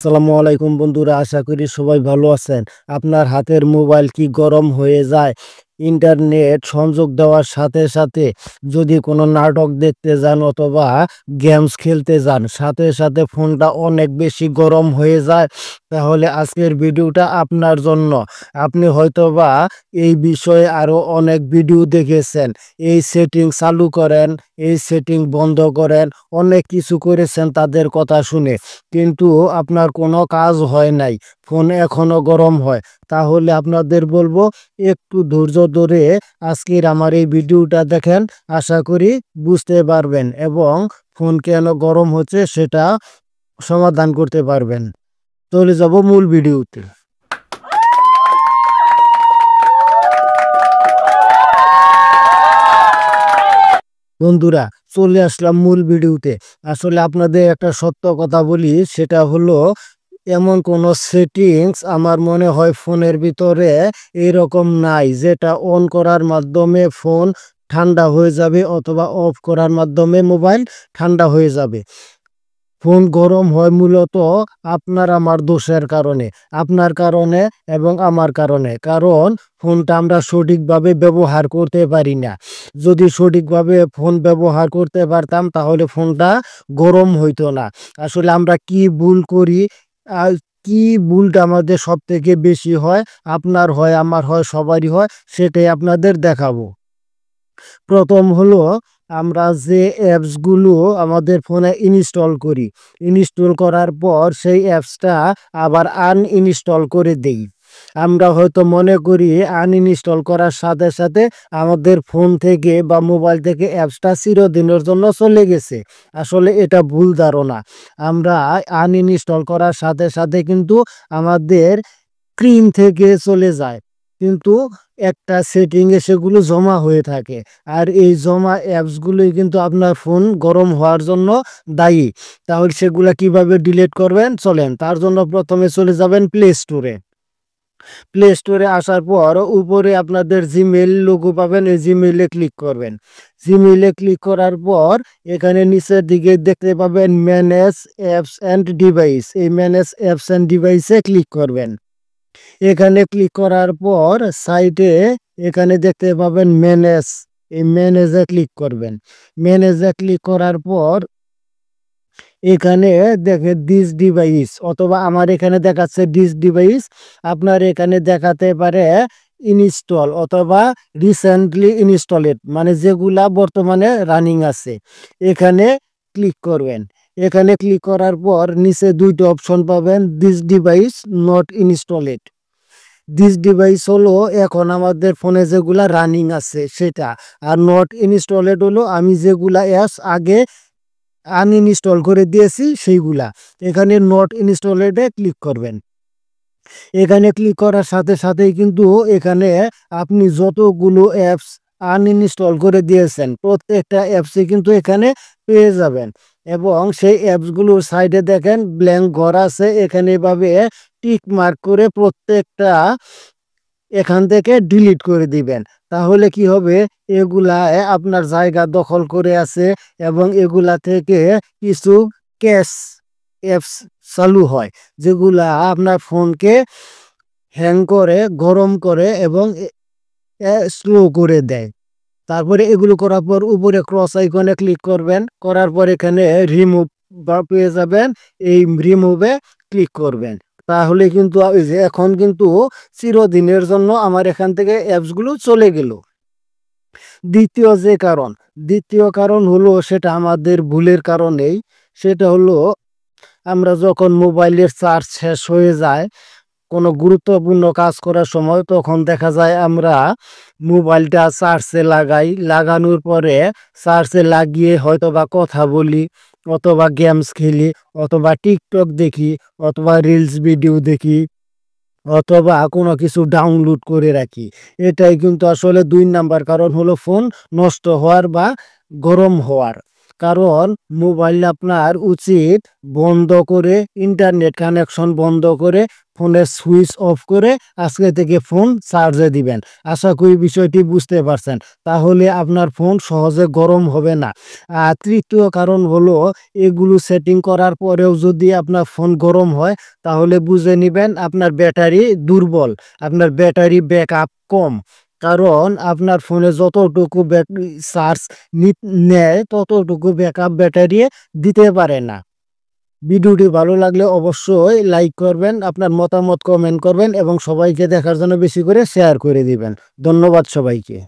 আসসালামু আলাইকুম বন্ধুরা, আশা করি সবাই ভালো আছেন। আপনার হাতের মোবাইল কি গরম হয়ে যায়? ইন্টারনেট সংযোগ দেওয়ার সাথে সাথে যদি কোনো নাটক দেখতে যান অথবা গেমস খেলতে যান, সাথে সাথে ফোনটা অনেক বেশি গরম হয়ে যায়, তাহলে আজকের ভিডিওটা আপনার জন্য। আপনি হয়তোবা এই বিষয়ে আরও অনেক ভিডিও দেখেছেন। এই সেটিং চালু করেন, এই সেটিং বন্ধ করেন, অনেক কিছু করেছেন তাদের কথা শুনে, কিন্তু আপনার কোনো কাজ হয় নাই, ফোন এখনো গরম হয়। তাহলে আপনাদের বলবো একটু ধৈর্য ধরে আজকের আমার এই ভিডিওটা দেখেন, আশা করি বুঝতে পারবেন এবং ফোন কেন গরম হচ্ছে সেটা সমাধান করতে পারবেন। চলে যাব মূল ভিডিওতে। বন্ধুরা, চলে আসলাম মূল ভিডিওতে। আসলে আপনাদের একটা সত্য কথা বলি, সেটা হলো এমন কোনো সেটিংস আমার মনে হয় ফোনের ভিতরে এরকম নাই যেটা অন করার মাধ্যমে ফোন ঠান্ডা হয়ে যাবে অথবা অফ করার মাধ্যমে মোবাইল ঠান্ডা হয়ে যাবে। ফোন গরম হয় মূলত আপনার আমার দোষের কারণে, আপনার কারণে এবং আমার কারণে। কারণ ফোনটা আমরা সঠিকভাবে ব্যবহার করতে পারি না। যদি সঠিকভাবে ফোন ব্যবহার করতে পারতাম তাহলে ফোনটা গরম হইতো না। আসলে আমরা কি ভুল করি, আর কি ভুলটা আমাদের সব থেকে বেশি হয়, আপনার হয়, আমার হয়, সবারই হয়, সেটাই আপনাদের দেখাবো। প্রথম হলো, আমরা যে অ্যাপসগুলো আমাদের ফোনে ইনস্টল করি, ইনস্টল করার পর সেই অ্যাপসটা আবার আনইনস্টল করে দেই। আমরা হয়তো মনে করি আনইনস্টল করার সাথে সাথে আমাদের ফোন থেকে বা মোবাইল থেকে অ্যাপসটা চিরদিনের জন্য চলে গেছে। আসলে এটা ভুল ধারণা। আমরা আনইনস্টল করার সাথে সাথে কিন্তু আমাদের স্ক্রিন থেকে চলে যায়, কিন্তু একটা সেটিংয়ে সেগুলো জমা হয়ে থাকে। আর এই জমা অ্যাপসগুলোই কিন্তু আপনার ফোন গরম হওয়ার জন্য দায়ী। তাহলে সেগুলা কিভাবে ডিলিট করবেন, চলেন। তার জন্য প্রথমে চলে যাবেন প্লে স্টোরে। প্লে স্টোরে আসার পর উপরে আপনাদের জিমেইল লোগো পাবেন, এই জিমেইলে ক্লিক করবেন। জিমেইলে ক্লিক করার পর এখানে নিচের দিকে দেখতে পাবেন ম্যানেজ অ্যাপস অ্যান্ড ডিভাইস, এই ম্যানেজ অ্যাপস অ্যান্ড ডিভাইসে ক্লিক করবেন। এখানে ক্লিক করার পর সাইডে এখানে দেখতে পাবেন ম্যানেজ, এই ম্যানেজে ক্লিক করবেন। ম্যানেজে ক্লিক করার পর এখানে দেখে দিস ডিভাইস, অথবা আমার এখানে দেখাচ্ছে দিস ডিভাইস, আপনার এখানে দেখাতে পারে ইনস্টল অথবা রিসেন্টলি ইনস্টলেড, মানে যেগুলা বর্তমানে রানিং আছে। এখানে ক্লিক করবেন। এখানে ক্লিক করার পর নিচে দুইটা অপশন পাবেন, this device not installed. This device হলো এখন আমাদের ফোনে যেগুলা রানিং আছে সেটা, আর নট ইনস্টলেড হলো আমি যেগুলা অ্যাপস আগে আনইনস্টল করে দিয়েছি সেইগুলা। এখানে নট ইনস্টলেডে ক্লিক করবেন। এখানে ক্লিক করার সাথে সাথেই কিন্তু এখানে আপনি যতগুলো অ্যাপস আনইনস্টল করে দিয়েছেন প্রত্যেকটা অ্যাপসই কিন্তু এখানে পেয়ে যাবেন। এবং সেই অ্যাপসগুলোর সাইডে দেখেন ব্ল্যাঙ্ক ঘর আছে, এখানে এভাবে টিক মার্ক করে প্রত্যেকটা এখান থেকে ডিলিট করে দিবেন। তাহলে কি হবে, এগুলা আপনার জায়গা দখল করে আছে এবং এগুলা থেকে কিছু ক্যাশ অ্যাপস চালু হয় যেগুলা আপনার ফোনকে হ্যাং করে, গরম করে এবং স্লো করে দেয়। তারপরে এগুলো করার পর উপরে ক্রস আইকনে ক্লিক করবেন, করার পর এখানে রিমুভ বা পেয়ে যাবেন, এই রিমুভে ক্লিক করবেন। তাহলে কিন্তু এই যে এখন কিন্তু চিরদিনের জন্য আমার এখান থেকে অ্যাপসগুলো চলে গেল। দ্বিতীয় কারণ হলো, সেটা আমাদের ভুলের কারণেই। সেটা হলো, আমরা যখন মোবাইলের চার্জ শেষ হয়ে যায় কোনো গুরুত্বপূর্ণ কাজ করার সময়, তখন দেখা যায় আমরা মোবাইলটা চার্জে লাগাই, লাগানোর পরে চার্জে লাগিয়ে হয়তো বা কথা বলি অথবা গেমস খেলি অথবা টিকটক দেখি অথবা রিলস ভিডিও দেখি অথবা কোনো কিছু ডাউনলোড করে রাখি। এটাই কিন্তু আসলে 2 নাম্বার কারণ হলো ফোন নষ্ট হওয়ার বা গরম হওয়ার। কারণ মোবাইল আপনার উচিত বন্ধ করে ইন্টারনেট কানেকশন বন্ধ করে ফোনের সুইচ অফ করে আজকে থেকে ফোন চার্জে দিবেন। আশা করি বিষয়টি বুঝতে পারছেন। তাহলে আপনার ফোন সহজে গরম হবে না। আর তৃতীয় কারণ হলো এগুলো সেটিং করার পরেও যদি আপনার ফোন গরম হয় তাহলে বুঝে নিবেন আপনার ব্যাটারি দুর্বল, আপনার ব্যাটারি ব্যাকআপ কম। কারণ আপনার ফোনে যতটুকু ব্যাটারি চার্জ নেয় ততটুকু ব্যাকআপ ব্যাটারি দিতে পারে না। ভিডিওটি ভালো লাগলে অবশ্যই লাইক করবেন, আপনার মতামত কমেন্ট করবেন এবং সবাইকে দেখার জন্য বেশি করে শেয়ার করে দিবেন। ধন্যবাদ সবাইকে।